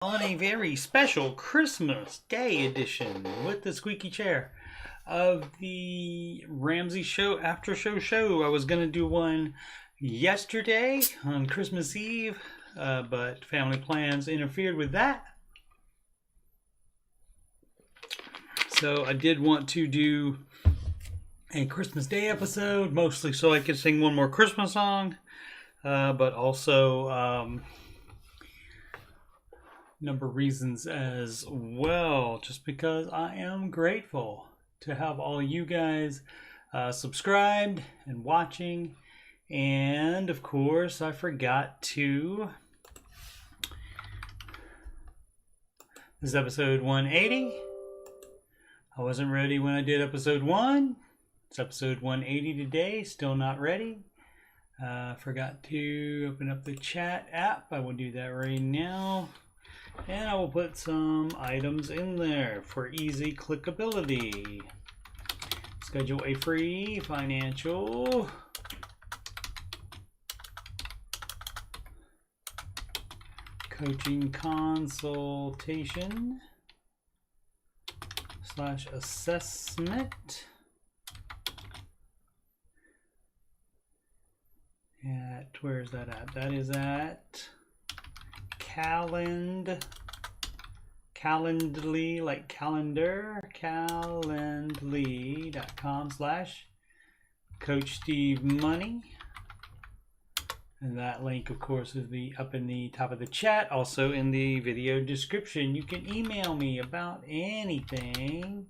On a very special Christmas Day edition with the squeaky chair of the Ramsey Show Aftershow. I was going to do one yesterday on Christmas Eve, but family plans interfered with that. So I did want to do a Christmas Day episode, mostly so I could sing one more Christmas song, but also number of reasons as well, just because I am grateful to have all you guys subscribed and watching. And of course, I forgot to, this is episode 180. I wasn't ready when I did episode 1. It's episode 180 today, still not ready. Forgot to open up the chat app. I will do that right now. And I will put some items in there for easy clickability. Schedule a free financial coaching consultation / assessment at, where is that at? That is at Calendly, like calendar, calendly.com/Coach Steve Money. And that link, of course, is up in the top of the chat, also in the video description. You can email me about anything.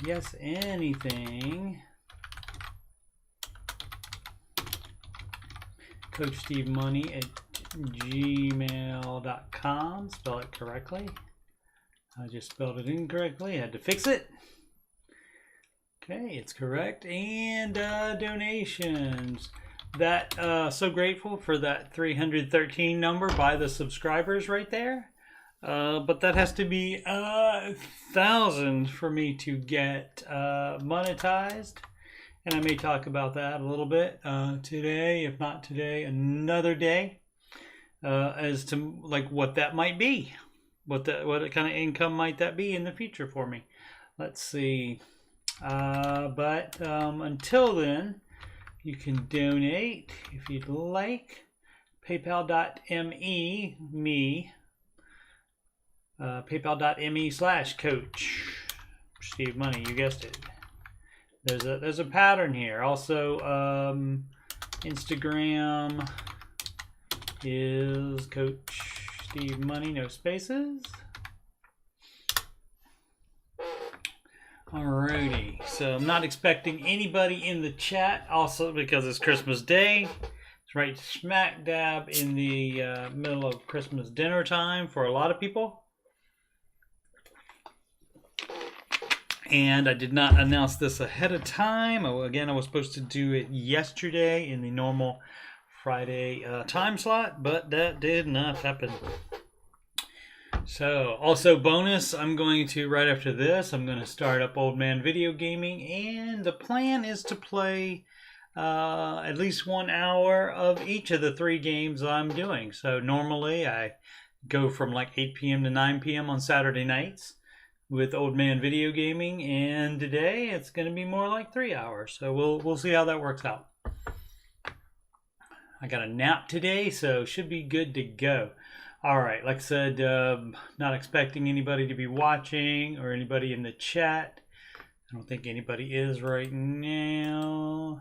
Yes, anything. Coach Steve Money at gmail.com. Spell it correctly. I just spelled it incorrectly. I had to fix it. Okay, it's correct. And donations. That so grateful for that 313 number by the subscribers right there. But that has to be 1,000 for me to get monetized. And I may talk about that a little bit today, if not today, another day. As to like what that might be, what kind of income might that be in the future for me. Let's see. But until then, you can donate if you'd like. PayPal.me PayPal.me/Coach Steve Money. You guessed it. There's a pattern here. Also, Instagram is Coach Steve Money, no spaces. Alrighty, so I'm not expecting anybody in the chat, also because it's Christmas Day. It's right smack dab in the middle of Christmas dinner time for a lot of people. And I did not announce this ahead of time. Again, I was supposed to do it yesterday in the normal Friday time slot, but that did not happen. So, also bonus, I'm going to, right after this, I'm going to start up Old Man Video Gaming, and the plan is to play at least 1 hour of each of the 3 games I'm doing. So normally I go from like 8 p.m. to 9 p.m. on Saturday nights with Old Man Video Gaming, and today it's going to be more like 3 hours. So we'll see how that works out. I got a nap today, so should be good to go. All right, like I said, not expecting anybody to be watching or anybody in the chat. I don't think anybody is right now.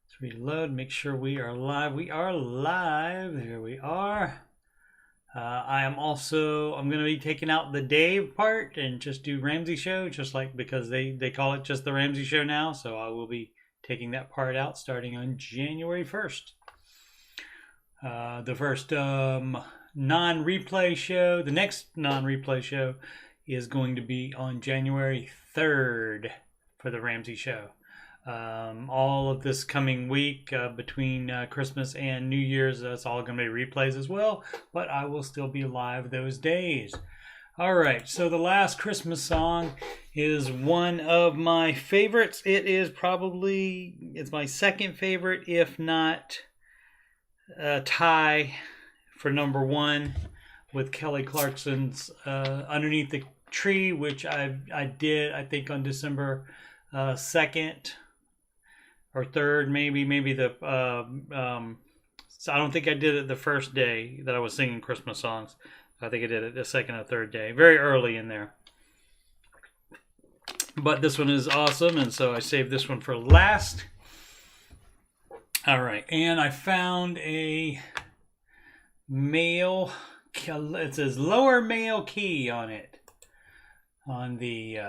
Let's reload, make sure we are live. We are live. There we are. I'm going to be taking out the Dave part and just do Ramsey Show, just like because they call it just the Ramsey Show now. So I will be taking that part out starting on January 1st. The first non-replay show, the next non-replay show is going to be on January 3rd for the Ramsey Show. All of this coming week between Christmas and New Year's, that's all going to be replays as well, but I will still be live those days. All right, so the last Christmas song is one of my favorites. It's my second favorite, if not tie for number one. with Kelly Clarkson's Underneath the Tree, which I did, I think, on December 2nd or 3rd, maybe the so I don't think I did it the first day that I was singing Christmas songs. I think I did it the 2nd or 3rd day, very early in there. But this one is awesome, and so I saved this one for last. All right, and I found a male, it says lower male key on it, on the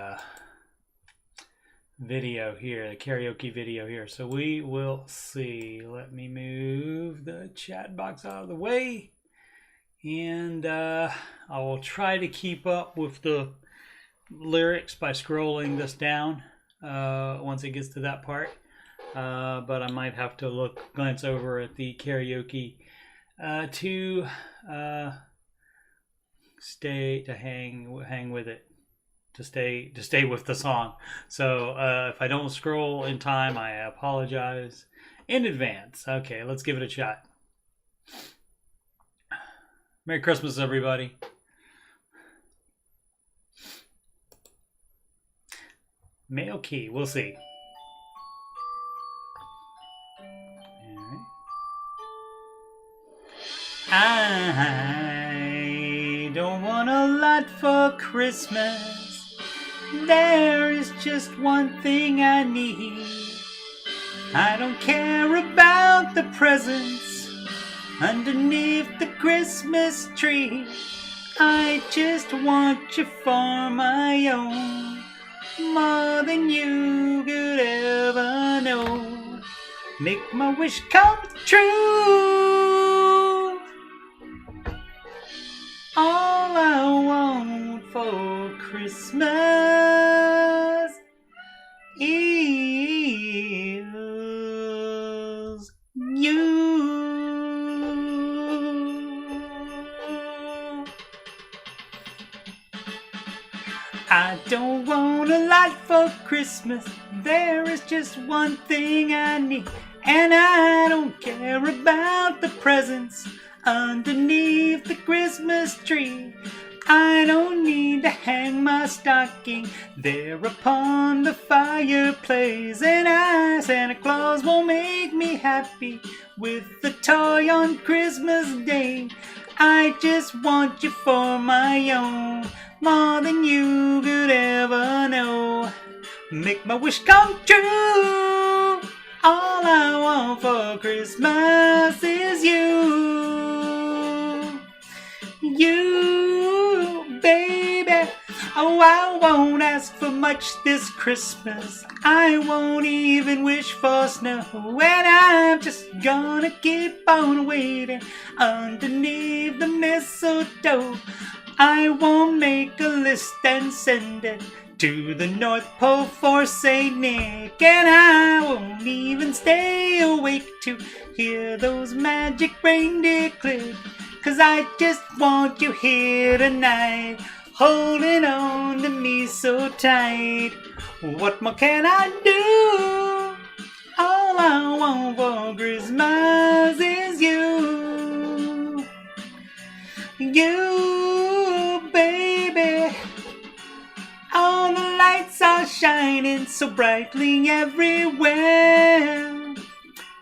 video here, the karaoke video here. So we will see. Let me move the chat box out of the way, and I will try to keep up with the lyrics by scrolling this down once it gets to that part, but I might have to glance over at the karaoke to hang with it, to stay with the song. So if I don't scroll in time, I apologize in advance. Okay, let's give it a shot. Merry Christmas, everybody. Male key, we'll see. I don't want a lot for Christmas. There is just one thing I need. I don't care about the presents underneath the Christmas tree. I just want you for my own, more than you could ever know. Make my wish come true. All I want for Christmas is you. I don't want a lot for Christmas. There is just one thing I need, and I don't care about the presents underneath the Christmas tree. I don't need to hang my stocking there upon the fireplace, and Santa Claus, won't make me happy with the toy on Christmas Day. I just want you for my own, more than you could ever know. Make my wish come true. All I want for Christmas is you. You, baby. Oh, I won't ask for much this Christmas. I won't even wish for snow, and I'm just gonna keep on waiting underneath the mistletoe. I won't make a list and send it to the North Pole for Saint Nick, and I won't even stay awake to hear those magic reindeer click, 'cause I just want you here tonight, holding on to me so tight. What more can I do? All I want for Christmas is you. You, baby. All the lights are shining so brightly everywhere,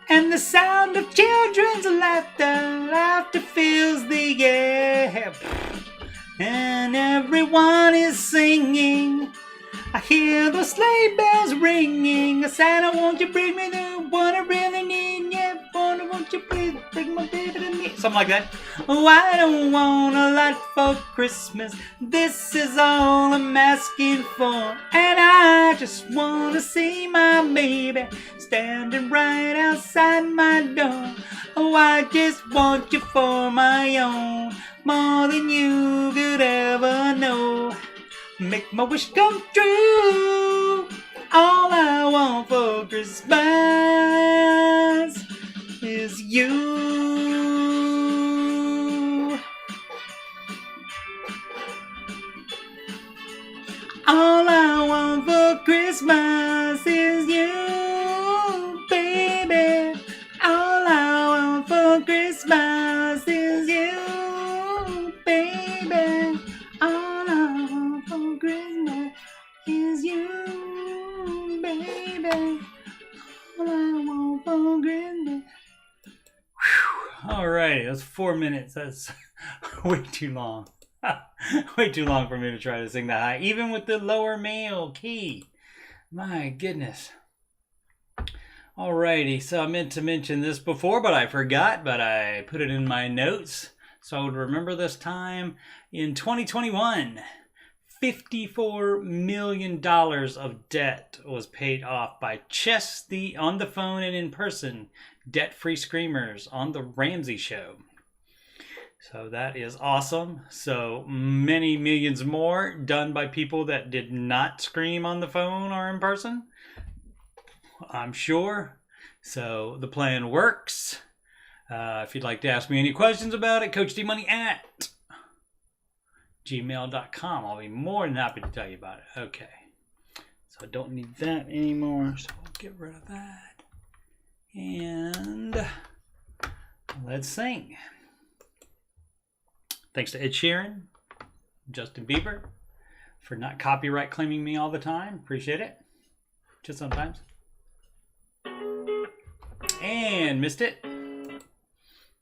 and the sound of children's laughter fills the air, and everyone is singing. I hear those sleigh bells ringing. Santa, won't you bring me the one I really need? Yeah, won't you please bring my baby to me? Something like that. Oh, I don't want a lot for Christmas. This is all I'm asking for, and I just want to see my baby standing right outside my door. Oh, I just want you for my own, more than you could ever know. Make my wish come true. All I want for Christmas is you. All I want for Christmas is you, baby. All I want for Christmas is you, baby. that's 4 minutes. That's way too long. Way too long for me to try to sing that high, even with the lower male key. My goodness. Alrighty, so I meant to mention this before, but I forgot, but I put it in my notes so I would remember this time. In 2021, $54 million of debt was paid off by just the on the phone and in person debt-free screamers on the Ramsey Show. So that is awesome. So many millions more done by people that did not scream on the phone or in person, I'm sure. So the plan works. If you'd like to ask me any questions about it, CoachDmoney@gmail.com. I'll be more than happy to tell you about it. Okay. So I don't need that anymore. So I'll get rid of that. And let's sing. Thanks to Ed Sheeran, Justin Bieber, for not copyright claiming me all the time. Appreciate it. Just sometimes. And missed it.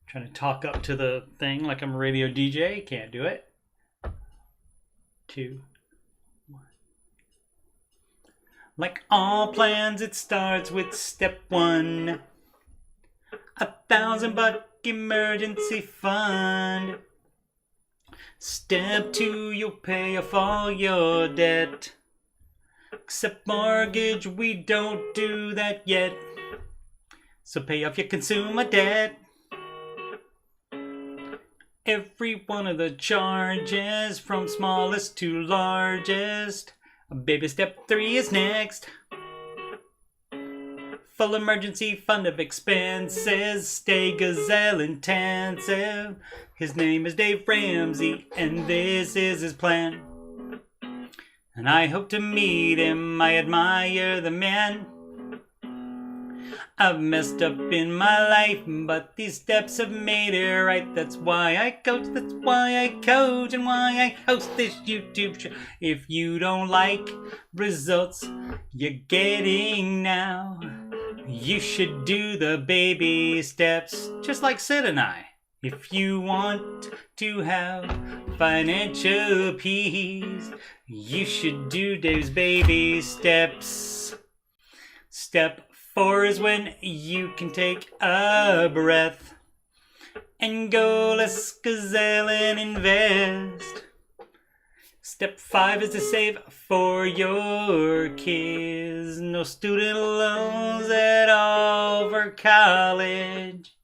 Trying to talk up to the thing like I'm a radio DJ. Can't do it. 2, 1. Like all plans, it starts with step 1. $1,000 emergency fund. Step 2, you'll pay off all your debt. Except mortgage, we don't do that yet. So pay off your consumer debt. Every one of the charges, from smallest to largest. Baby step 3 is next. Full emergency fund of expenses. Stay gazelle intensive. His name is Dave Ramsey, and this is his plan. And I hope to meet him. I admire the man. I've messed up in my life, but these steps have made it right. That's why I coach, that's why I coach, and why I host this YouTube show. If you don't like results you're getting now, you should do the baby steps, just like Sid and I. If you want to have financial peace, you should do Dave's baby steps. Step 4 is when you can take a breath and go let's gazelle and invest. Step 5 is to save for your kids. No student loans at all for college.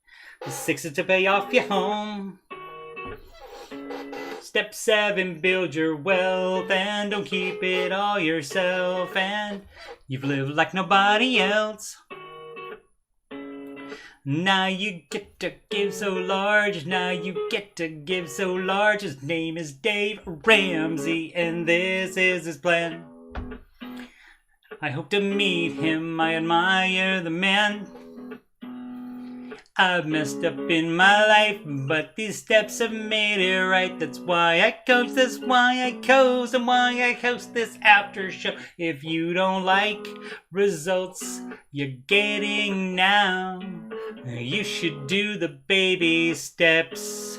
6 is to pay off your home. Step 7, build your wealth and don't keep it all yourself. And you've lived like nobody else. Now you get to give so large. Now you get to give so large. His name is Dave Ramsey, and this is his plan. I hope to meet him. I admire the man. I've messed up in my life, but these steps have made it right. That's why I coach, that's why I coach, and why I host this after show. If you don't like results you're getting now, you should do the baby steps.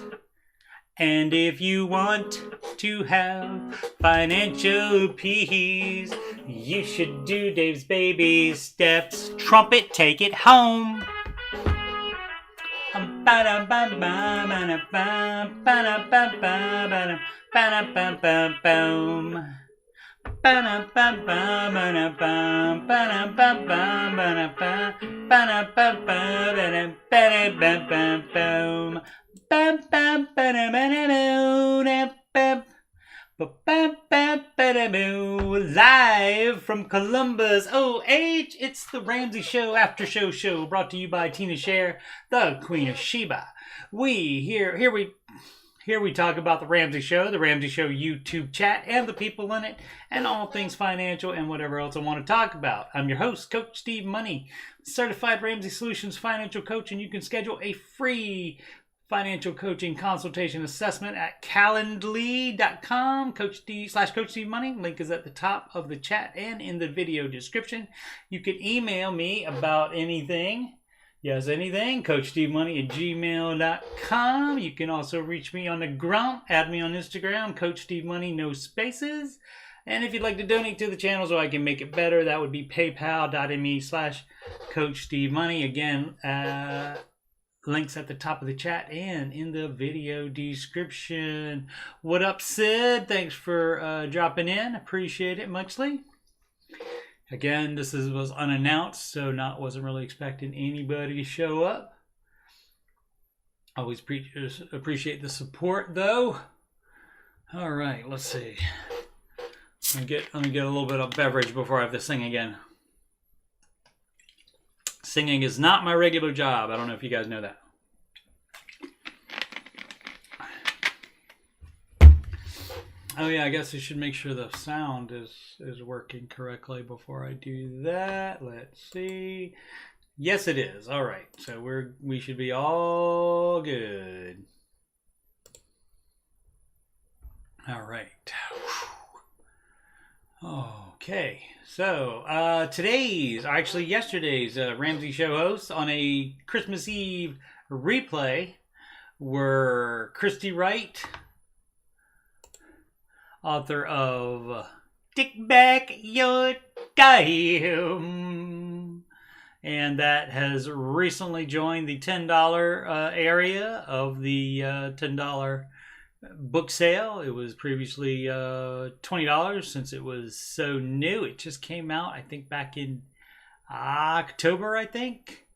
And if you want to have financial peace, you should do Dave's baby steps. Trumpet, take it home. Live from Columbus, OH, it's the Ramsey Show Aftershow show, brought to you by Tina Scher, the Queen of Sheba. Here we talk about the Ramsey Show YouTube chat, and the people in it, and all things financial and whatever else I want to talk about. I'm your host, Coach Steve Money, certified Ramsey Solutions financial coach, and you can schedule a free financial coaching consultation assessment at calendly.com /Coach Steve Money. Link is at the top of the chat and in the video description. You can email me about anything. Yes, anything, CoachSteveMoney@gmail.com. You can also reach me on the ground. Add me on Instagram, CoachSteveMoney, no spaces. And if you'd like to donate to the channel so I can make it better, that would be paypal.me/CoachSteveMoney. Again, links at the top of the chat and in the video description. What up, Sid? Thanks for dropping in. Appreciate it muchly. Again, this was unannounced, so wasn't really expecting anybody to show up. Always appreciate the support, though. All right, let's see. Let me get a little bit of beverage before I have to sing again. Singing is not my regular job. I don't know if you guys know that. Oh yeah, I guess I should make sure the sound is working correctly before I do that. Let's see. Yes, it is. All right, so we should be all good. All right. Okay, so yesterday's Ramsey show hosts on a Christmas Eve replay were Christy Wright, author of Take Back Your Time, and that has recently joined the $10 area of the $10 book sale. It was previously $20 since it was so new. It just came out, I think, back in October, I think.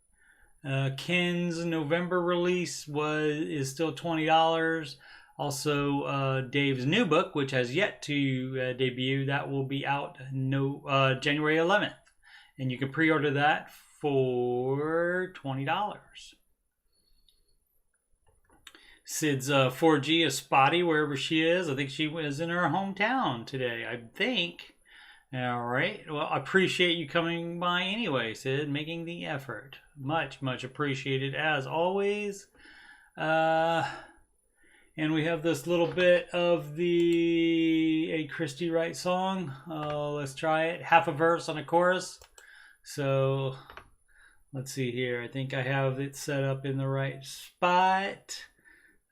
Ken's November release is still $20. Also, Dave's new book, which has yet to debut, that will be out January 11th. And you can pre-order that for $20. Sid's 4G is spotty wherever she is. I think she was in her hometown today, I think. All right. Well, I appreciate you coming by anyway, Sid, making the effort. Much, much appreciated as always. And we have this little bit of a Christy Wright song. Let's try it. Half a verse on a chorus. So let's see here. I think I have it set up in the right spot.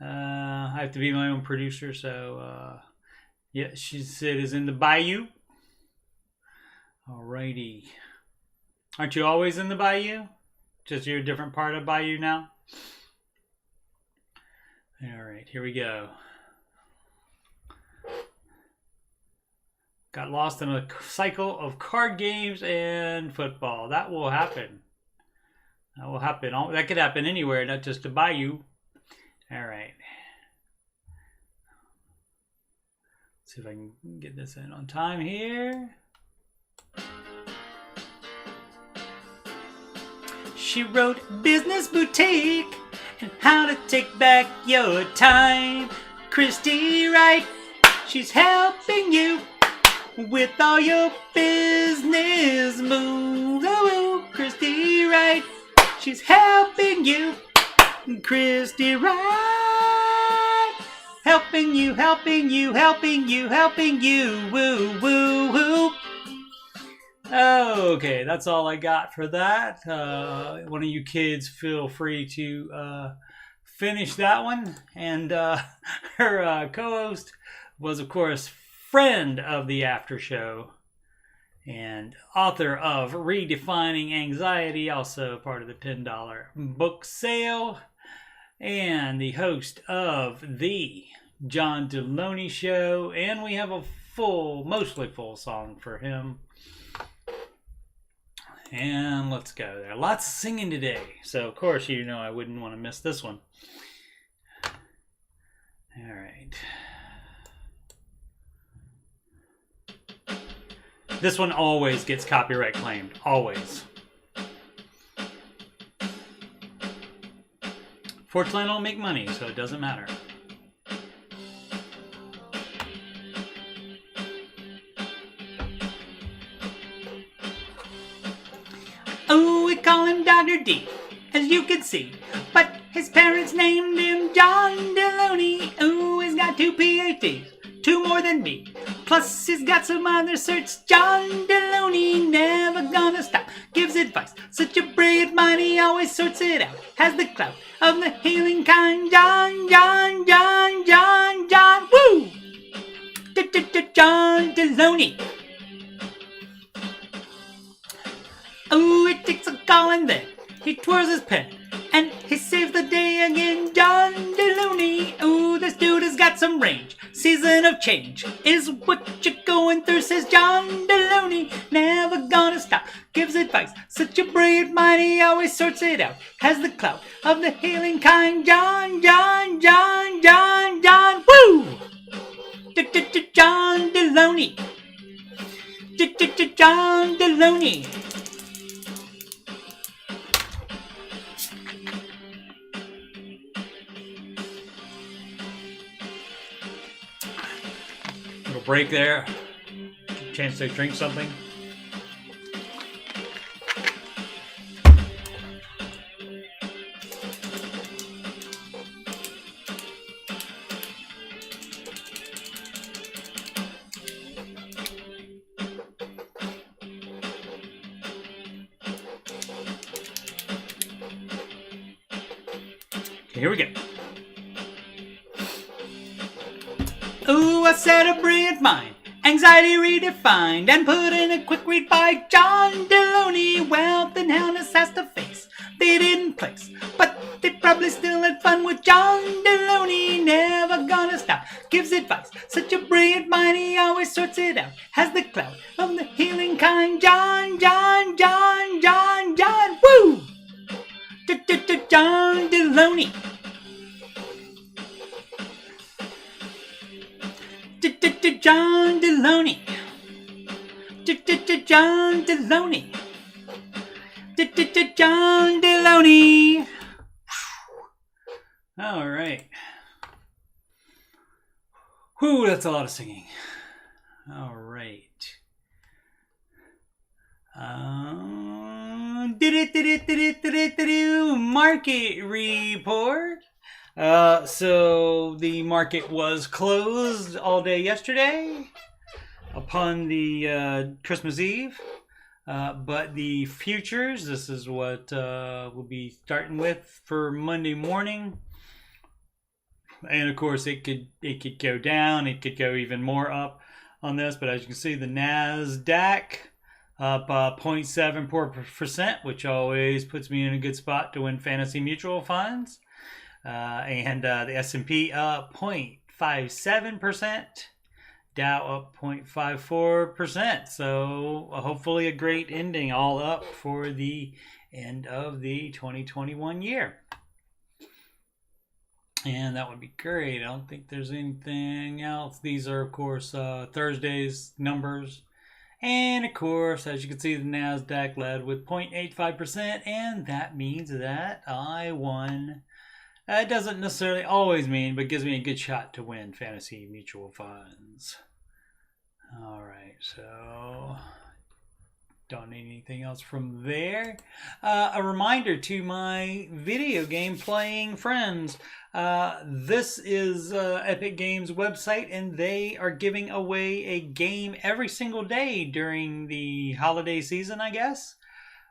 I have to be my own producer, so yeah, she said is in the bayou. Alrighty. Aren't you always in the bayou? Just you're a different part of bayou now? Alright, here we go. Got lost in a cycle of card games and football. That will happen. That will happen. That could happen anywhere, not just a bayou. All right. Let's see if I can get this in on time here. She wrote Business Boutique and How to Take Back Your Time. Christy Wright, she's helping you with all your business moves. Oh, Christy Wright, she's helping you. Christy Wright, helping you, helping you, helping you, helping you, woo, woo, woo. Okay, that's all I got for that. One of you kids feel free to finish that one. And her co-host was, of course, friend of the Aftershow and author of Redefining Anxiety, also part of the $10 book sale, and the host of the John Deloney Show. And we have a mostly full song for him. And let's go there. Lots of singing today. So, of course, you know I wouldn't want to miss this one. All right. This one always gets copyright claimed. Always. Fortunately, I don't make money, so it doesn't matter. Oh, we call him Dr. D, as you can see. But his parents named him John Deloney. Oh, he's got 2 PhDs, 2 more than me. Plus, he's got some other certs. John Deloney, never gonna stop. Gives advice, such a brilliant mind, he always sorts it out. Has the clout of the healing kind. John, John, John, John, John, woo! John Deloney. Ooh, it takes a call and then he twirls his pen and he saves the day again. John Deloney. Ooh, this dude has got some range. Season of change is what you're going through, says John Deloney. Never gonna stop. Gives advice. Such a brilliant mind, he always sorts it out. Has the clout of the healing kind. John, John, John, John, John, woo! John Deloney. John Deloney. Little break there. Chance to drink something. Here we go. Ooh, I said a brilliant mind, anxiety redefined, and put in a quick read by John Deloney. Wealth and hellness has to face. They didn't place, but they probably still had fun with John Deloney. Never gonna stop. Gives advice. Such a brilliant mind, he always sorts it out. Has the clout of the healing kind. John, John, John, John, John, woo! John Deloney. John Deloney. John Deloney. John Deloney. All right. Whew, that's a lot of singing. All right. Market report. So the market was closed all day yesterday upon the Christmas Eve. But the futures, this is what we'll be starting with for Monday morning. And of course it could go down, it could go even more up on this, but as you can see, the NASDAQ up 0.74%, which always puts me in a good spot to win fantasy mutual funds. And the S&P up 0.57%, Dow up 0.54%. So hopefully a great ending, all up for the end of the 2021 year. And that would be great. I don't think there's anything else. These are, of course, Thursday's numbers. And, of course, as you can see, the NASDAQ led with 0.85%. And that means that I won. It doesn't necessarily always mean, but gives me a good shot to win fantasy mutual funds. All right, so don't need anything else from there. A reminder to my video game playing friends. This is Epic Games website, and they are giving away a game every single day during the holiday season, I guess.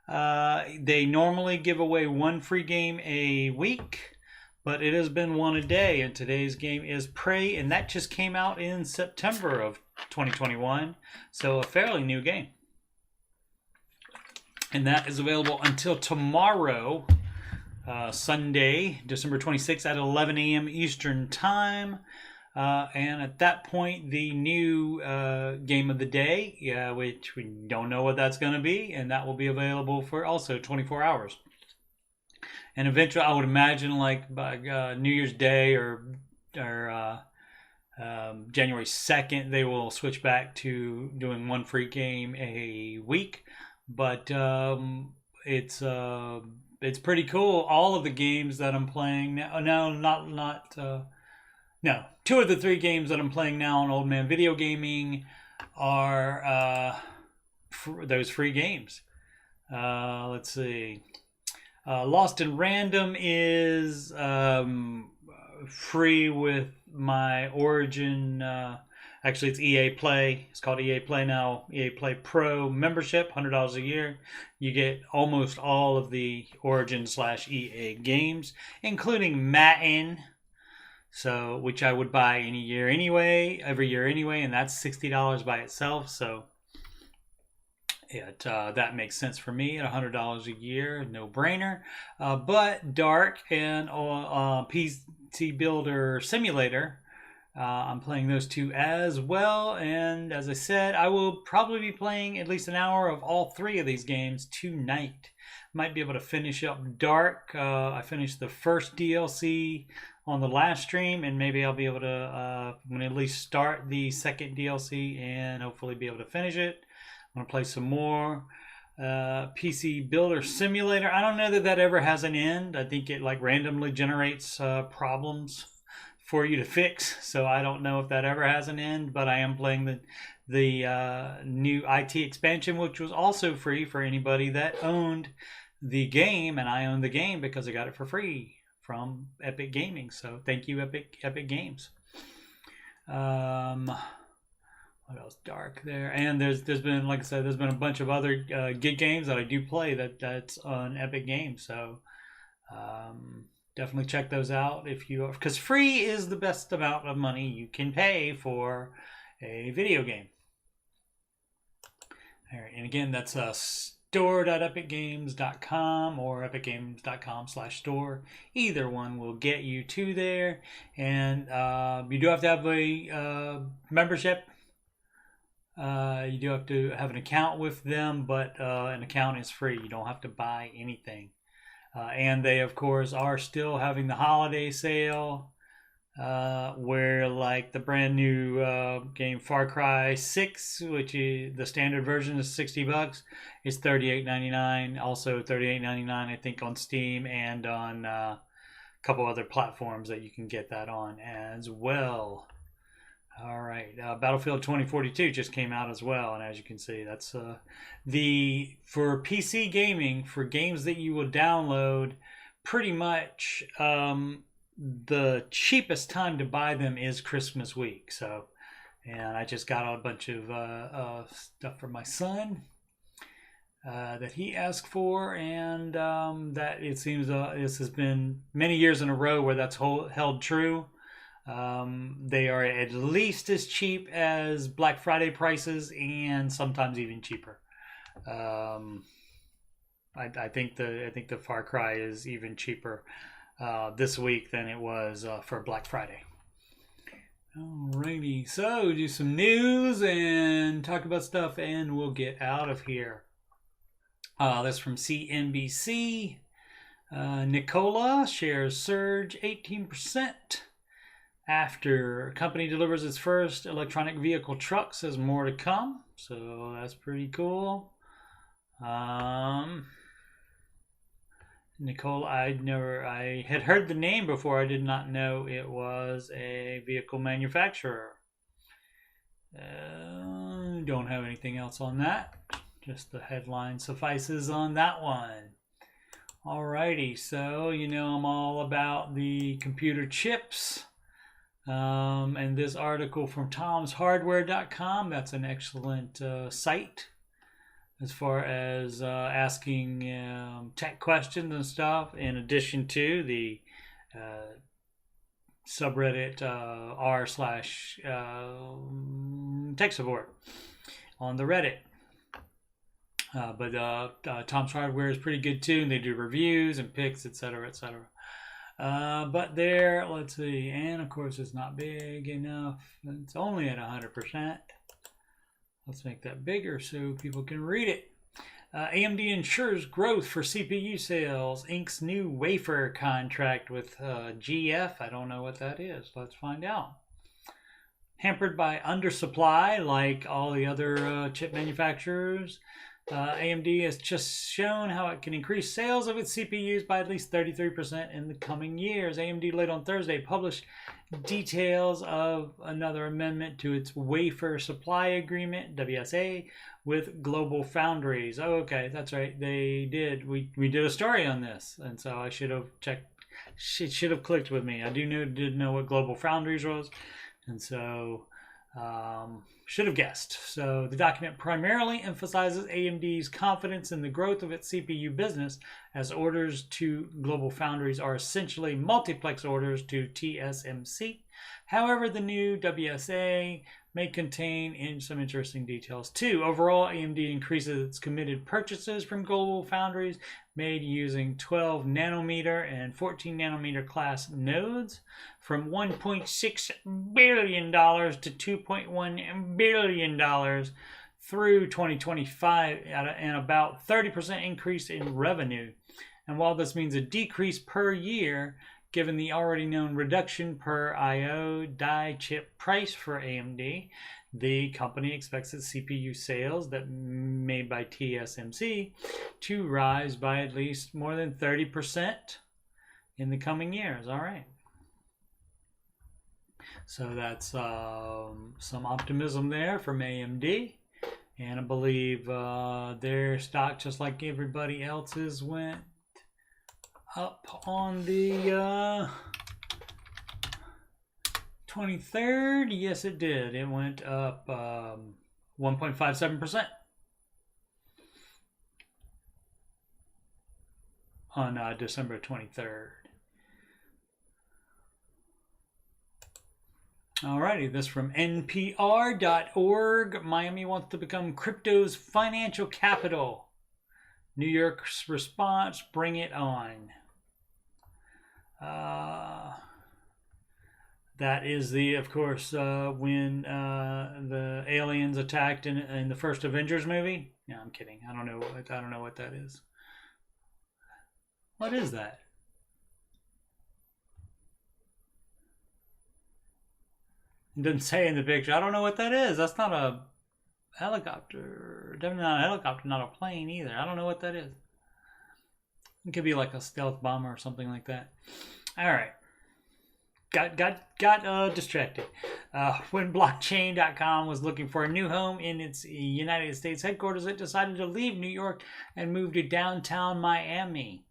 They normally give away one free game a week. But it has been one a day, and today's game is Prey, and that just came out in September of 2021, so a fairly new game. And that is available until tomorrow, Sunday, December 26th at 11 a.m. Eastern Time. And at that point, the new game of the day, which we don't know what that's going to be, and that will be available for also 24 hours. And eventually, I would imagine, like by New Year's Day or January 2nd, they will switch back to doing one free game a week. But it's pretty cool. All of the games that I'm playing now, no, two of the three games that I'm playing now on Old Man Video Gaming are those free games. Let's see. Lost in Random is free with my Origin Actually, it's EA Play. It's called EA Play now. EA Play Pro membership, $100 a year. You get almost all of the Origin/EA games, including Madden. So, which I would buy every year anyway, and that's $60 by itself. So, that makes sense for me at $100 a year, no brainer. But Dark and PC Builder Simulator, I'm playing those two as well. And as I said, I will probably be playing at least an hour of all three of these games tonight. Might be able to finish up Dark. I finished the first DLC on the last stream, and maybe I'll be able to at least start the second DLC and hopefully be able to finish it. I'm going to play some more. PC Builder Simulator. I don't know that ever has an end. I think it like randomly generates problems for you to fix. So I don't know if that ever has an end, but I am playing the new IT expansion, which was also free for anybody that owned the game, and I own the game because I got it for free from Epic Gaming. So thank you, Epic Games. What else? Dark there, and there's been, like I said, there's been a bunch of other gig games that I do play that's on Epic Games. So definitely check those out if you, because free is the best amount of money you can pay for a video game. All right, and again, that's store.epicgames.com or epicgames.com/store. Either one will get you to there, and you do have to have a membership. You do have to have an account with them, but an account is free. You don't have to buy anything. And they, of course, are still having the holiday sale, where like the brand new game Far Cry 6, which is the standard version, is $60. It's $38.99. Also $38.99, I think, on Steam and on a couple other platforms that you can get that on as well. All right, Battlefield 2042 just came out as well, and as you can see, that's for PC gaming, for games that you will download. Pretty much the cheapest time to buy them is Christmas week. So, and I just got a bunch of stuff for my son that he asked for, and that it seems this has been many years in a row where that's held true. They are at least as cheap as Black Friday prices, and sometimes even cheaper. I think the Far Cry is even cheaper this week than it was for Black Friday. Alrighty, so do some news and talk about stuff, and we'll get out of here. That's from CNBC. Nikola shares surge 18%. After company delivers its first electronic vehicle truck, says more to come. So that's pretty cool. Nikola, I had heard the name before. I did not know it was a vehicle manufacturer. Don't have anything else on that. Just the headline suffices on that one. Alrighty, so you know I'm all about the computer chips. And this article from tomshardware.com, that's an excellent site as far as asking tech questions and stuff, in addition to the subreddit r/tech support on the Reddit. But Tom's Hardware is pretty good too, and they do reviews and picks, etc., etc. But there, let's see, and of course it's not big enough. It's only at 100%. Let's make that bigger so people can read it. AMD ensures growth for CPU sales, inks new wafer contract with GF. I don't know what that is. Let's find out. Hampered by undersupply, like all the other chip manufacturers, AMD has just shown how it can increase sales of its CPUs by at least 33% in the coming years. AMD late on Thursday published details of another amendment to its wafer supply agreement, WSA, with Global Foundries. Oh, okay, that's right. They did. We did a story on this, and so I should have checked. It should have clicked with me. I did know what Global Foundries was, and so Should have guessed. So the document primarily emphasizes AMD's confidence in the growth of its CPU business, as orders to global foundries are essentially multiplex orders to TSMC. However, the new WSA may contain some interesting details too. Overall, AMD increases its committed purchases from global foundries made using 12 nanometer and 14 nanometer class nodes from $1.6 billion to $2.1 billion through 2025, and about 30% increase in revenue. And while this means a decrease per year, given the already known reduction per I/O die chip price for AMD, the company expects its CPU sales that made by TSMC to rise by at least more than 30% in the coming years. All right. So that's some optimism there from AMD. And I believe their stock, just like everybody else's, went up on the 23rd. Yes, it did. It went up 1.57% on December 23rd. Alrighty, this from NPR.org. Miami wants to become crypto's financial capital. New York's response, bring it on. That is of course, when the aliens attacked in the first Avengers movie. No, I'm kidding. I don't know what that is. What is that? It doesn't say in the picture. I don't know what that is. That's not a helicopter. Definitely not a helicopter, not a plane either. I don't know what that is. It could be like a stealth bomber or something like that. All right. Got distracted. When blockchain.com was looking for a new home in its United States headquarters, it decided to leave New York and move to downtown Miami.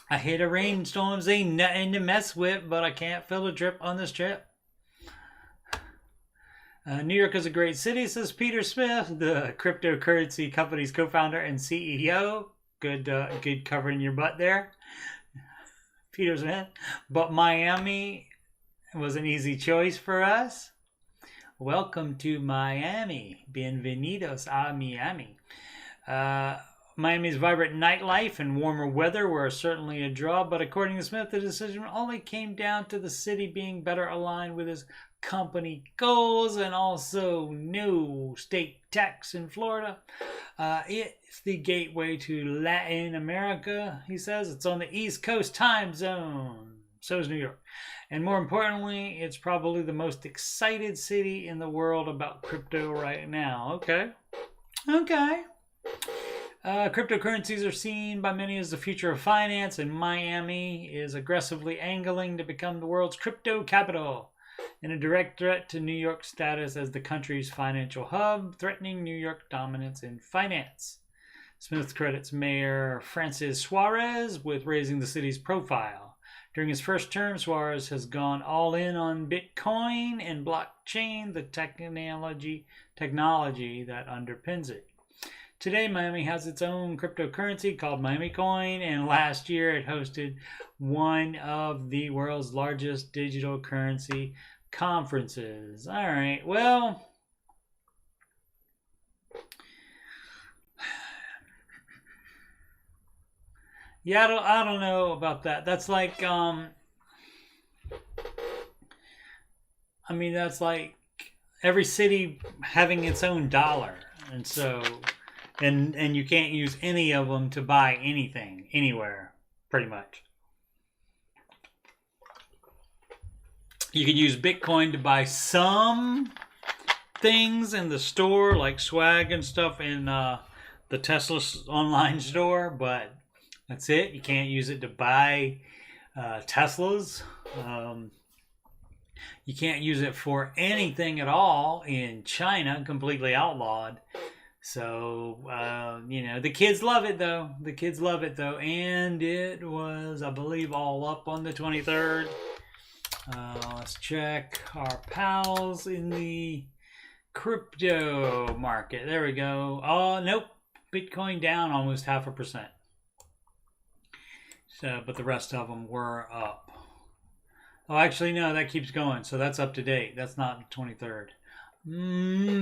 I hit a rainstorms, ain't nothing to mess with, but I can't fill a drip on this trip. New York is a great city, says Peter Smith, the cryptocurrency company's co-founder and CEO. Good covering your butt there, Peter Smith. But Miami was an easy choice for us. Welcome to Miami. Bienvenidos a Miami. Miami's vibrant nightlife and warmer weather were certainly a draw, but according to Smith, the decision only came down to the city being better aligned with his company goals, and also no state tax in Florida. It's the gateway to Latin America, he says. It's on the East Coast time zone. So is New York. And more importantly, it's probably the most excited city in the world about crypto right now. Okay. Cryptocurrencies are seen by many as the future of finance, and Miami is aggressively angling to become the world's crypto capital, in a direct threat to New York's status as the country's financial hub, threatening New York dominance in finance. Smith credits Mayor Francis Suarez with raising the city's profile. During his first term, Suarez has gone all in on Bitcoin and blockchain, the technology that underpins it. Today, Miami has its own cryptocurrency called Miami Coin, and last year it hosted one of the world's largest digital currency conferences. All right, well, yeah, I don't know about that. That's like, that's like every city having its own dollar, and so. And you can't use any of them to buy anything, anywhere, pretty much. You can use Bitcoin to buy some things in the store, like swag and stuff in the Tesla online store, but that's it. You can't use it to buy Teslas. You can't use it for anything at all in China, completely outlawed. So, the kids love it, though. And it was, I believe, all up on the 23rd. Let's check our pals in the crypto market. There we go. Oh, nope. Bitcoin down almost 0.5%. So, but the rest of them were up. Oh, actually, no, that keeps going. So that's up to date. That's not the 23rd.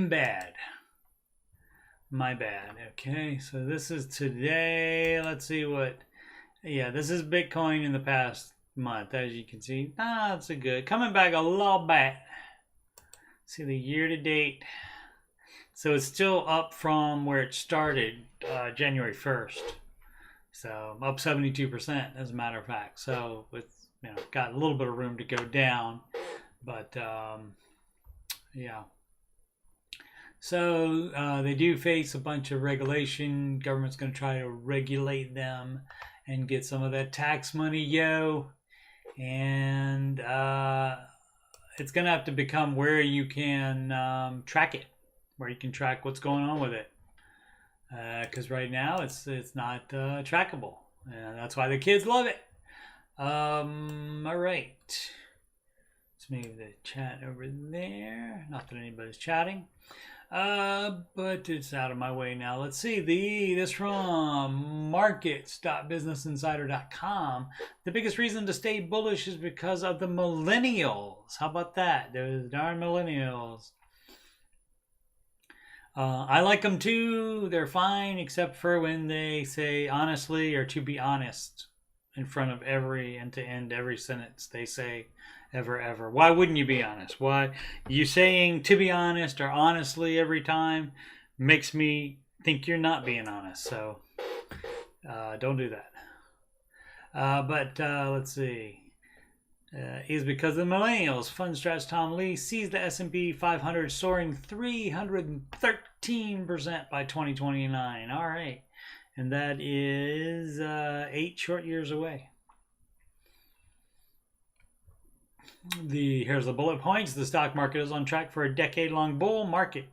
Bad. My bad. Okay, so this is today. Let's see what. Yeah, this is Bitcoin in the past month, as you can see. That's a good. Coming back a little bit. See the year to date. So it's still up from where it started, January 1st. So up 72%, as a matter of fact. So it's got a little bit of room to go down, but yeah. So they do face a bunch of regulation. Government's going to try to regulate them and get some of that tax money, and it's going to have to become where you can track it, where you can track what's going on with it. Because right now it's not trackable, and that's why the kids love it. All right, let's move the chat over there. Not that anybody's chatting, but it's out of my way now. Let's see this from markets.businessinsider.com. The biggest reason to stay bullish is because of the millennials. How about that? Those darn millennials. I like them too. They're fine, except for when they say honestly or to be honest in front of every and to end every sentence they say ever. Why wouldn't you be honest? Why you saying to be honest or honestly every time makes me think you're not being honest. So don't do that. But let's see. Is because of the millennials. Fund Strats Tom Lee sees the S&P 500 soaring 313% by 2029. All right. And that is 8 short years away. Here's the bullet points. The stock market is on track for a decade-long bull market,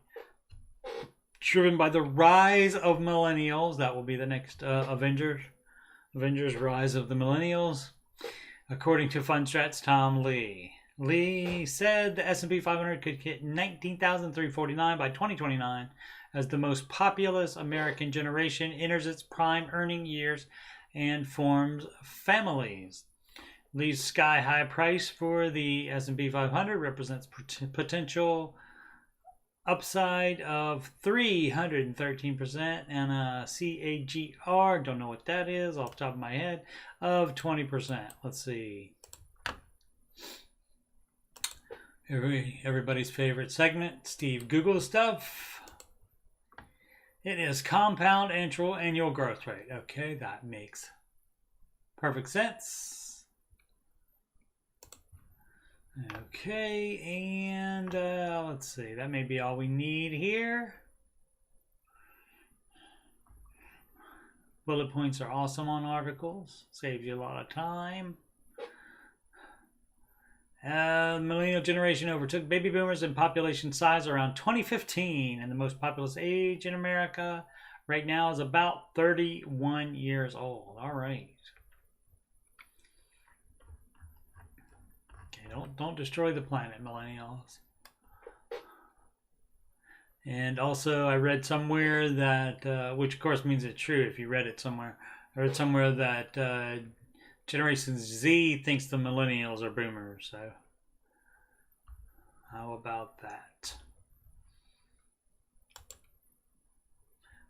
driven by the rise of millennials. That will be the next Avengers. Rise of the Millennials. According to Fundstrat's Tom Lee. Lee said the S&P 500 could hit 19,349 by 2029 as the most populous American generation enters its prime earning years and forms families. Lee's sky-high price for the S&P 500 represents potential upside of 313% and a CAGR, don't know what that is off the top of my head, of 20%. Let's see. Everybody's favorite segment, Steve Google stuff. It is compound annual growth rate. Okay, that makes perfect sense. Okay, and let's see. That may be all we need here. Bullet points are awesome on articles. Saves you a lot of time. Millennial generation overtook baby boomers in population size around 2015, and the most populous age in America right now is about 31 years old. All right. Don't destroy the planet, millennials. And also, I read somewhere that, which of course means it's true if you read it somewhere. I read somewhere that Generation Z thinks the millennials are boomers. So, how about that?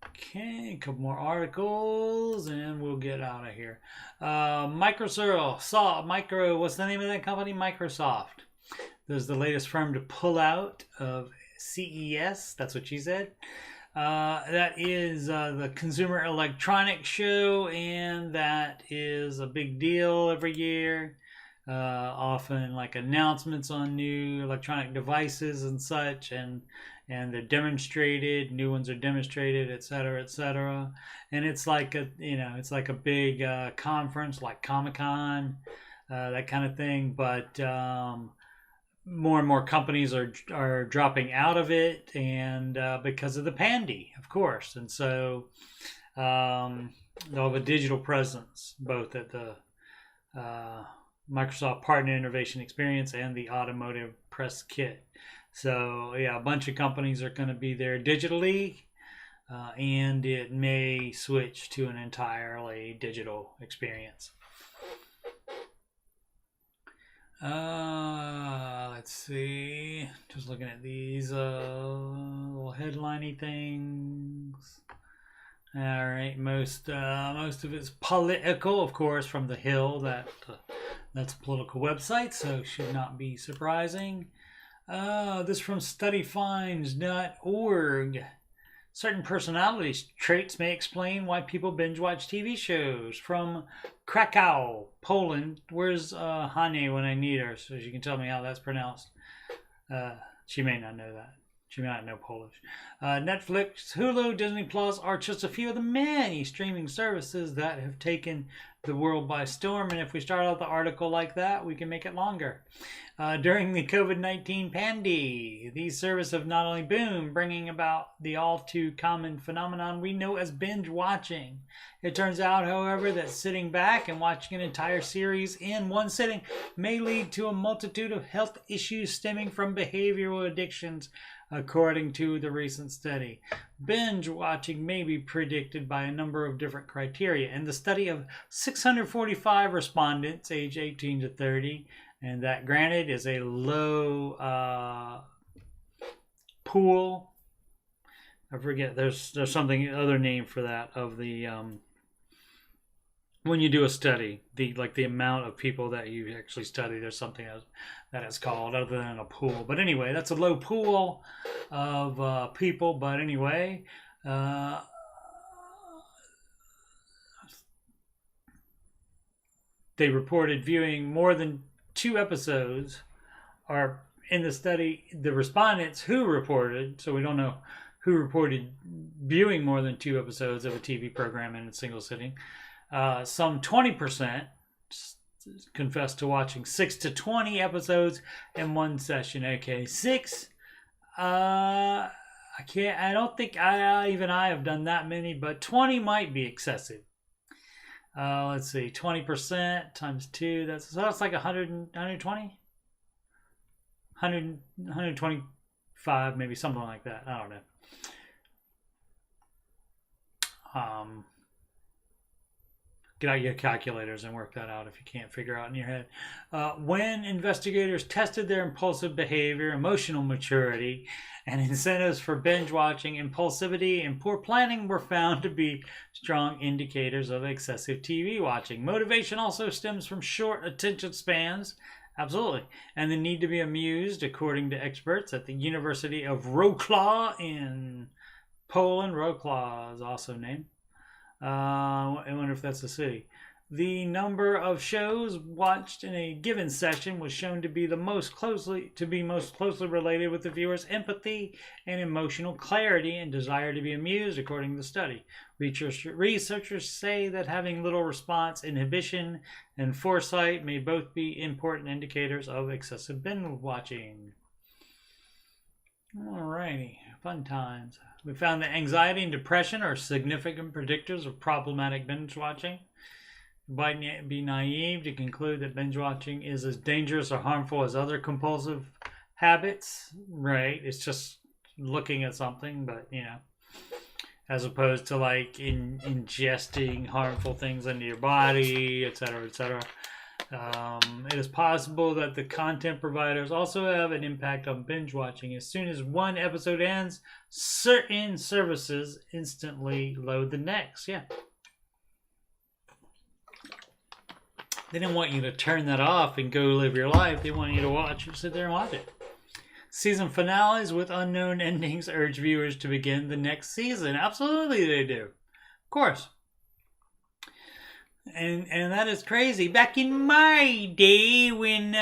Okay, a couple more articles and we'll get out of here. What's the name of that company? Microsoft. This is the latest firm to pull out of CES. That's what she said. That is the Consumer Electronics Show, and that is a big deal every year. Often like announcements on new electronic devices and such, and they're demonstrated, new ones are demonstrated, etc. And it's like a big conference like Comic-Con, that kind of thing, but more and more companies are dropping out of it, and because of the pandy, of course. And so they'll have a digital presence both at the Microsoft Partner Innovation Experience, and the Automotive Press Kit. So yeah, a bunch of companies are going to be there digitally, and it may switch to an entirely digital experience. Let's see. Just looking at these little headliney things. All right, most of it's political, of course, from The Hill. That's a political website, so should not be surprising. This from studyfinds.org. Certain personality traits may explain why people binge watch TV shows. From Krakow, Poland. Where's Hane when I need her? So she can tell me how that's pronounced. She may not know that. She may not know Polish. Netflix, Hulu, Disney Plus are just a few of the many streaming services that have taken the world by storm. And if we start out the article like that, we can make it longer. During the COVID-19 pandemic, these services have not only boomed, bringing about the all too common phenomenon we know as binge watching. It turns out, however, that sitting back and watching an entire series in one sitting may lead to a multitude of health issues stemming from behavioral addictions, according to the recent study. Binge watching may be predicted by a number of different criteria. In the study of 645 respondents aged 18 to 30, and that granted is a low pool. I forget, there's something, other name for that, of the when you do a study, the amount of people that you actually study, there's something else that it's called other than a pool. But anyway, that's a low pool of people. But anyway, they reported viewing more than 2 episodes. Are in the study, the respondents who reported, so we don't know who reported viewing more than 2 episodes of a TV program in a single sitting. Some 20% confessed to watching 6 to 20 episodes in one session. Okay, 6. I don't think I have done that many, but 20 might be excessive. Let's see, 20% times 2. That's like 120, 125, maybe something like that. I don't know. Get out your calculators and work that out if you can't figure out in your head. When investigators tested their impulsive behavior, emotional maturity, and incentives for binge watching, impulsivity and poor planning were found to be strong indicators of excessive TV watching. Motivation also stems from short attention spans, absolutely, and the need to be amused, according to experts at the University of Wrocław in Poland. Wrocław is also named. I wonder if that's a city. The number of shows watched in a given session was shown to be most closely related with the viewer's empathy and emotional clarity and desire to be amused, according to the study. Researchers say that having little response inhibition and foresight may both be important indicators of excessive binge watching. Alrighty, fun times. We found that anxiety and depression are significant predictors of problematic binge watching. It might be naive to conclude that binge watching is as dangerous or harmful as other compulsive habits. Right, it's just looking at something, but as opposed to like ingesting harmful things into your body, etc., etc. It is possible that the content providers also have an impact on binge watching. As soon as one episode ends, certain services instantly load the next. Yeah. They don't want you to turn that off and go live your life. They want you to watch it, sit there and watch it. Season finales with unknown endings urge viewers to begin the next season. Absolutely they do. Of course. And that is crazy. Back in my day when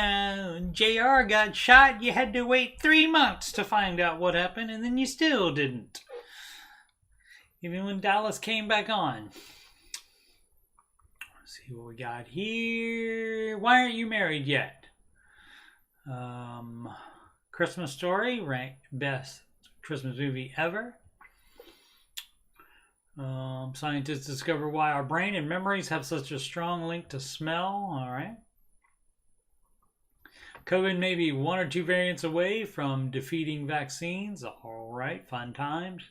JR got shot, you had to wait 3 months to find out what happened, and then you still didn't. Even when Dallas came back on. Let's see what we got here. Why aren't you married yet? Christmas Story, ranked best Christmas movie ever. Scientists discover why our brain and memories have such a strong link to smell. All right. COVID may be 1 or 2 variants away from defeating vaccines. All right, fun times.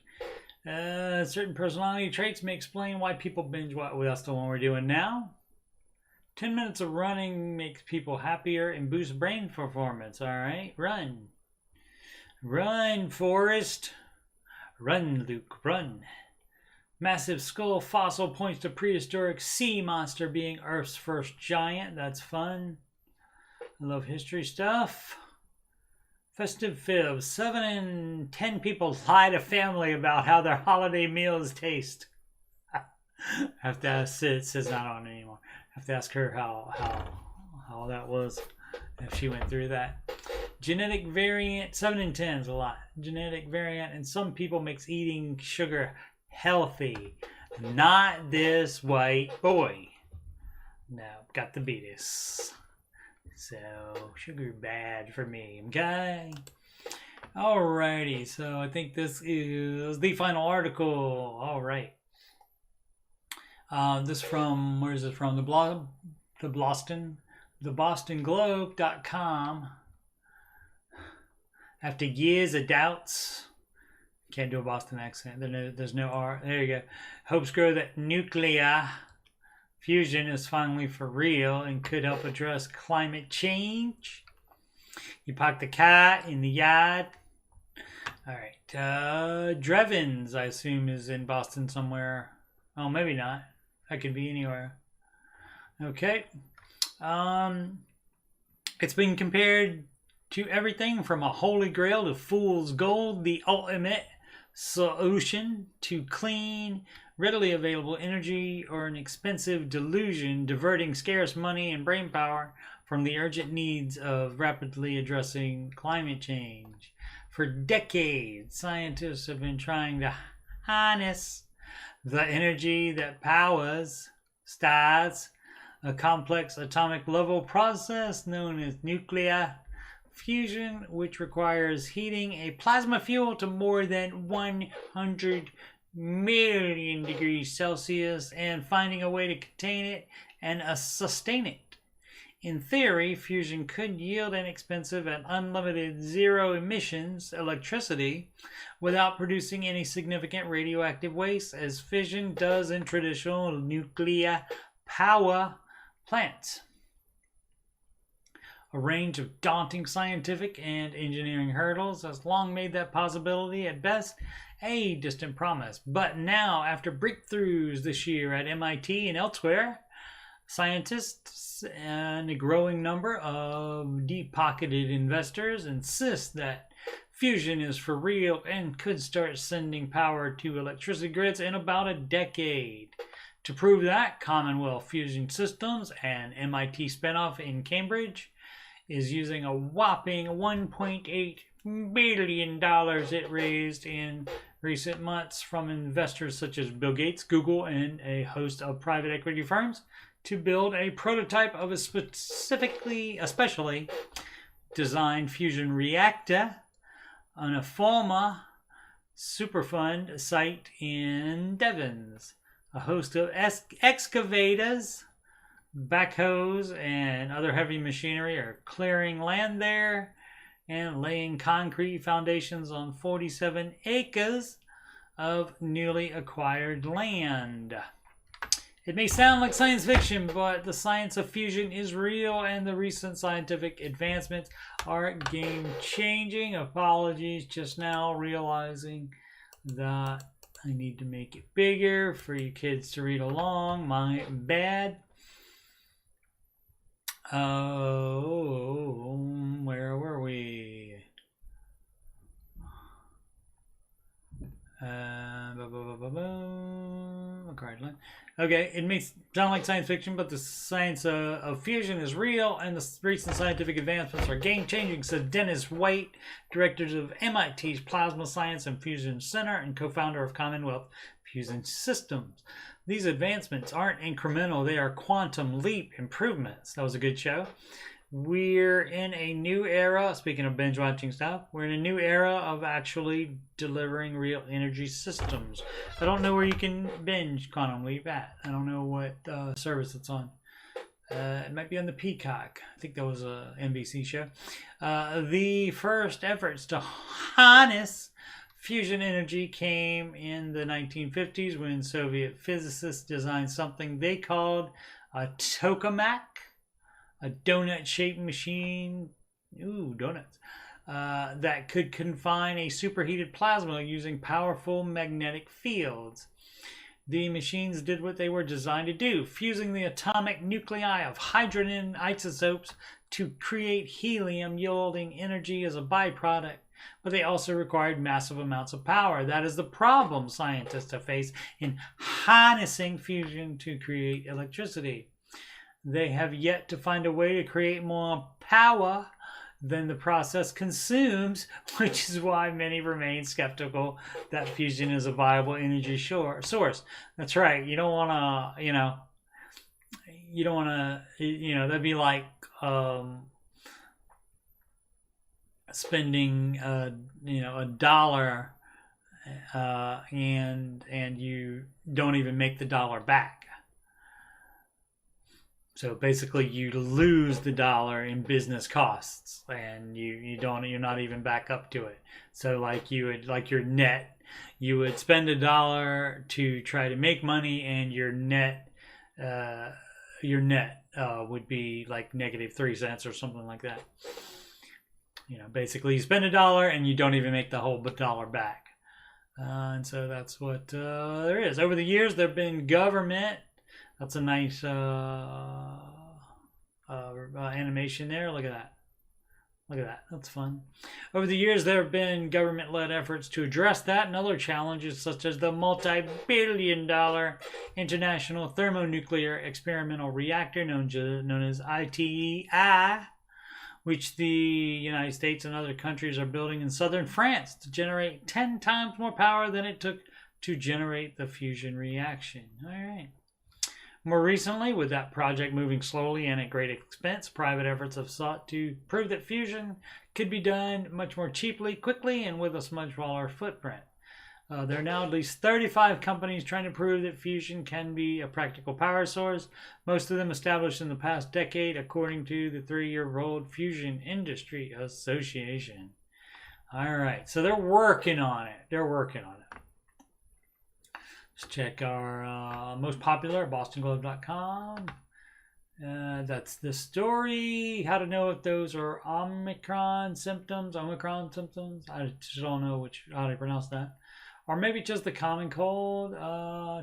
Certain personality traits may explain why people binge watch. Well, that's the one we're doing now. 10 minutes of running makes people happier and boosts brain performance. All right, run. Run, Forrest. Run, Luke, run. Massive skull fossil points to prehistoric sea monster being Earth's first giant. That's fun. I love history stuff. Festive fibs. 7 in 10 people lie to family about how their holiday meals taste. I have to ask Sid's not on anymore. I have to ask her how that was, if she went through that. Genetic variant. 7 in 10 is a lot. Genetic variant in some people makes eating sugar healthy. Not this white boy. No, got the beatus. So, sugar bad for me, okay? Alrighty, so I think this is the final article. Alright. This from, where is it from? The BostonGlobe.com. After years of doubts, can't do a Boston accent. There's no R. There you go. Hopes grow that nuclear fusion is finally for real and could help address climate change. You park the car in the yard. All right. Drevens, I assume, is in Boston somewhere. Oh, maybe not. That could be anywhere. Okay. It's been compared to everything from a holy grail to fool's gold, the ultimate solution to clean, readily available energy, or an expensive delusion, diverting scarce money and brain power from the urgent needs of rapidly addressing climate change. For decades, scientists have been trying to harness the energy that powers stars, a complex atomic level process known as nuclear fusion, which requires heating a plasma fuel to more than 100 million degrees Celsius and finding a way to contain it and sustain it. In theory, fusion could yield inexpensive and unlimited zero emissions electricity without producing any significant radioactive waste, as fission does in traditional nuclear power plants. A range of daunting scientific and engineering hurdles has long made that possibility at best a distant promise. But now, after breakthroughs this year at MIT and elsewhere, scientists and a growing number of deep-pocketed investors insist that fusion is for real and could start sending power to electricity grids in about a decade. To prove that, Commonwealth Fusion Systems, an MIT spinoff in Cambridge, is using a whopping $1.8 billion it raised in recent months from investors such as Bill Gates, Google, and a host of private equity firms to build a prototype of a specially designed fusion reactor on a former Superfund site in Devons. A host of excavators, backhoes, and other heavy machinery are clearing land there and laying concrete foundations on 47 acres of newly acquired land. It may sound like science fiction, but the science of fusion is real, and the recent scientific advancements are game-changing. Apologies, just now realizing that I need to make it bigger for you kids to read along. My bad. Oh, where were we? Okay, it may sound like science fiction, but the science of fusion is real, and the recent scientific advancements are game-changing, said Dennis White, director of MIT's Plasma Science and Fusion Center and co-founder of Commonwealth Fusion Systems. These advancements aren't incremental, they are quantum leap improvements. That was a good show. We're in a new era, speaking of binge watching stuff, we're in a new era of actually delivering real energy systems. I don't know where you can binge Quantum Leap at. I don't know what service it's on. It might be on the Peacock. I think that was a NBC show. The first efforts to harness fusion energy came in the 1950s when Soviet physicists designed something they called a tokamak, a donut-shaped machine. Ooh, donuts. That could confine a superheated plasma using powerful magnetic fields. The machines did what they were designed to do, fusing the atomic nuclei of hydrogen isotopes to create helium, yielding energy as a byproduct. But they also required massive amounts of power. That is the problem scientists have faced in harnessing fusion to create electricity. They have yet to find a way to create more power than the process consumes, which is why many remain skeptical that fusion is a viable energy source. That's right. You don't want to, that'd be like spending, a dollar and you don't even make the dollar back. So basically, you lose the dollar in business costs, and you're not even back up to it. So like your net, you would spend a dollar to try to make money, and your net would be like -3 cents or something like that. Basically, you spend a dollar and you don't even make the whole dollar back. And so that's what there is. Over the years, there have been government. That's a nice animation there. Look at that. Look at that. That's fun. Over the years, there have been government-led efforts to address that and other challenges, such as the multi-billion-dollar International Thermonuclear Experimental Reactor, known as ITER, which the United States and other countries are building in southern France to generate 10 times more power than it took to generate the fusion reaction. All right. More recently, with that project moving slowly and at great expense, private efforts have sought to prove that fusion could be done much more cheaply, quickly, and with a much smaller footprint. There are now at least 35 companies trying to prove that fusion can be a practical power source, most of them established in the past decade, according to the 3-year-old Fusion Industry Association. All right, so they're working on it. Let's check our most popular, bostonglobe.com. That's the story. How to know if those are Omicron symptoms. I just don't know how to pronounce that. Or maybe just the common cold.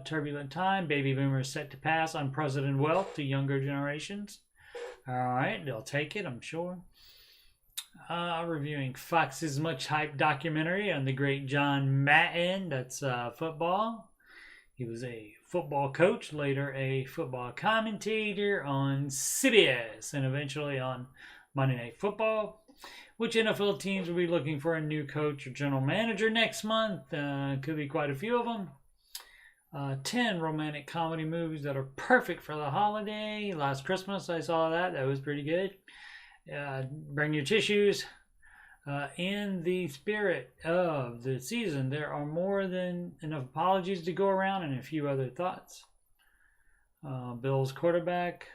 Turbulent time. Baby boomers set to pass unprecedented wealth to younger generations. All right, they'll take it, I'm sure. Reviewing Fox's much hyped documentary on the great John Madden. That's football. He was a football coach, later a football commentator on CBS, and eventually on Monday Night Football. Which NFL teams will be looking for a new coach or general manager next month? Could be quite a few of them. 10 romantic comedy movies that are perfect for the holiday. Last Christmas, I saw that. That was pretty good. Bring your tissues. In the spirit of the season, there are more than enough apologies to go around and a few other thoughts. Bills quarterback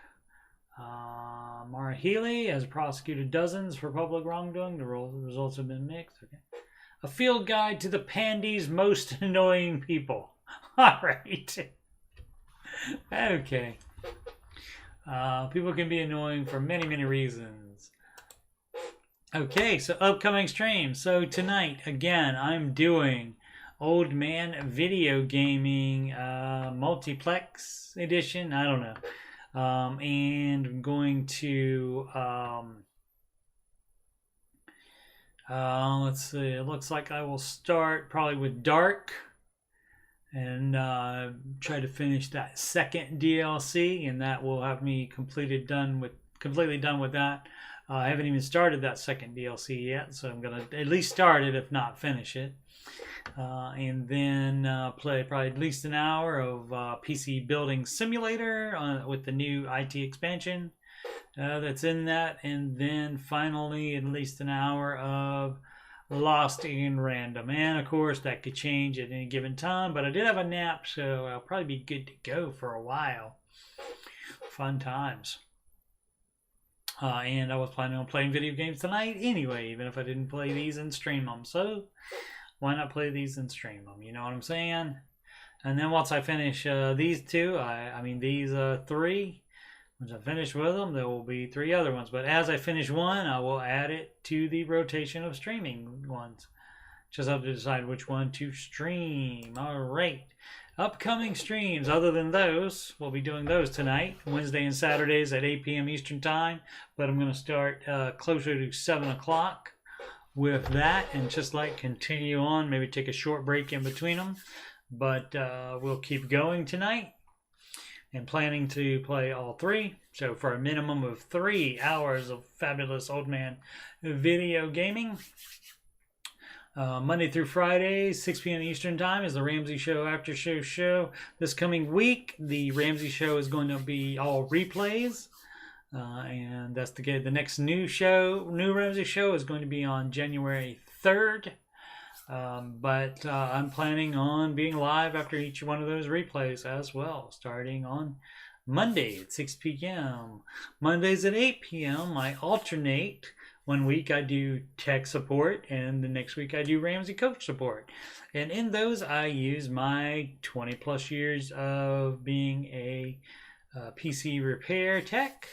Mara Healy has prosecuted dozens for public wrongdoing. The results have been mixed. Okay. A field guide to the Pandy's most annoying people. All right. Okay. People can be annoying for many, many reasons. Okay, so upcoming streams. So tonight, again, I'm doing Old Man Video Gaming Multiplex Edition. I don't know. And I'm going to, let's see, it looks like I will start probably with Dark and try to finish that second DLC, and that will have me completely done with that. I haven't even started that second DLC yet, so I'm going to at least start it, if not finish it. And then play probably at least an hour of PC Building Simulator with the new IT expansion that's in that. And then finally at least an hour of Lost in Random. And of course that could change at any given time, but I did have a nap, so I'll probably be good to go for a while. Fun times. And I was planning on playing video games tonight anyway, even if I didn't play these and stream them. So why not play these and stream them? You know what I'm saying? And then once I finish these two, these three, once I finish with them, there will be 3 other ones. But as I finish one, I will add it to the rotation of streaming ones. Just have to decide which one to stream. All right. Upcoming streams, other than those, we'll be doing those tonight, Wednesday and Saturdays at 8 p.m. Eastern Time. But I'm going to start closer to 7 o'clock with that and just continue on, maybe take a short break in between them. But we'll keep going tonight and planning to play all 3. So for a minimum of 3 hours of fabulous old man video gaming. Monday through Friday, 6 p.m. Eastern Time is the Ramsey Show Aftershow show. This coming week, the Ramsey Show is going to be all replays. And that's the next new Ramsey Show is going to be on January 3rd. But I'm planning on being live after each one of those replays as well, starting on Monday at 6 p.m. Mondays at 8 p.m. I alternate. One week I do tech support, and the next week I do Ramsey coach support. And in those, I use my 20 plus years of being a PC repair tech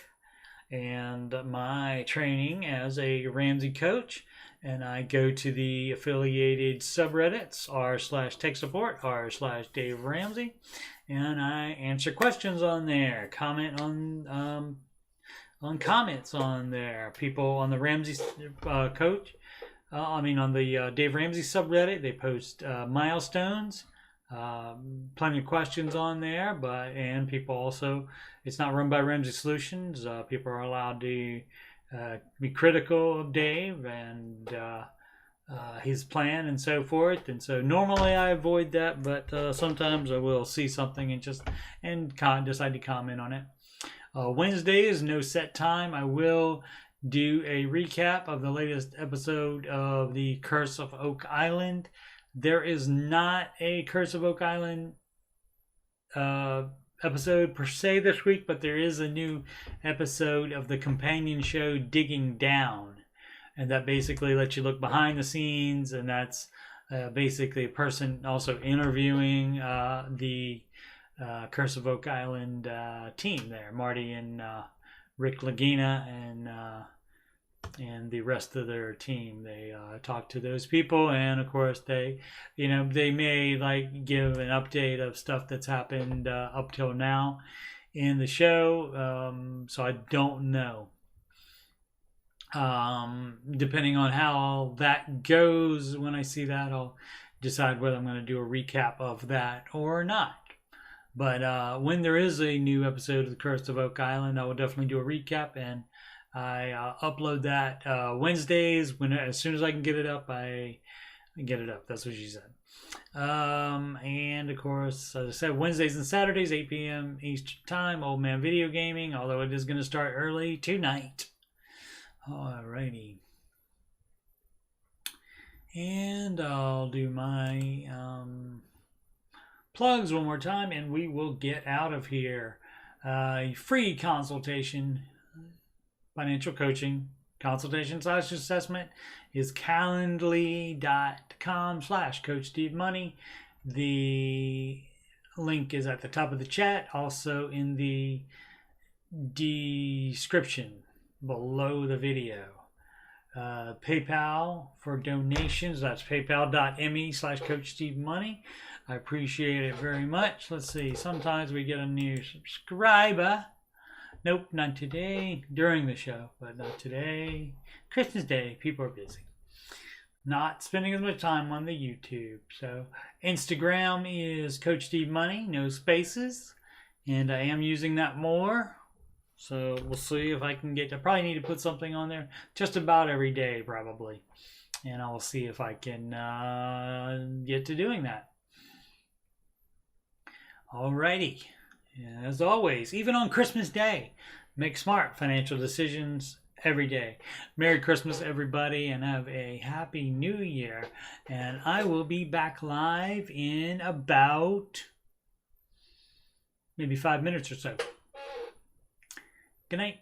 and my training as a Ramsey coach. And I go to the affiliated subreddits, r/tech support, r/Dave Ramsey, and I answer questions on there, comment on comments on there. People on the Ramsey coach, on the Dave Ramsey subreddit, they post milestones, plenty of questions on there. And people also, it's not run by Ramsey Solutions. People are allowed to be critical of Dave and his plan and so forth. And so normally I avoid that, but sometimes I will see something and decide to comment on it. Wednesdays, no set time. I will do a recap of the latest episode of the Curse of Oak Island. There is not a Curse of Oak Island episode per se this week, but there is a new episode of the companion show Digging Down, and that basically lets you look behind the scenes, and that's basically a person also interviewing the Curse of Oak Island team there, Marty and Rick Lagina and the rest of their team. They talk to those people, and of course they may give an update of stuff that's happened up till now in the show. So I don't know. Depending on how that goes, when I see that, I'll decide whether I'm going to do a recap of that or not. But when there is a new episode of the Curse of Oak Island, I will definitely do a recap, and I upload that Wednesdays. As soon as I can get it up, I get it up. That's what she said. And of course, as I said, Wednesdays and Saturdays, 8 p.m. Eastern Time, Old Man Video Gaming, although it is going to start early tonight. Alrighty. And I'll do my plugs one more time, and we will get out of here. Free consultation, financial coaching, consultation/assessment is calendly.com/Coach Steve Money. The link is at the top of the chat, also in the description below the video. PayPal for donations, that's paypal.me/Coach Steve Money. I appreciate it very much. Let's see, sometimes we get a new subscriber. Nope, not today. During the show, but not today. Christmas Day, people are busy. Not spending as much time on the YouTube. So Instagram is Coach Steve Money, no spaces. And I am using that more. So we'll see if I can I probably need to put something on there just about every day, probably. And I'll see if I can get to doing that. Alrighty. And as always, even on Christmas Day, make smart financial decisions every day. Merry Christmas, everybody, and have a Happy New Year. And I will be back live in about maybe 5 minutes or so. Good night.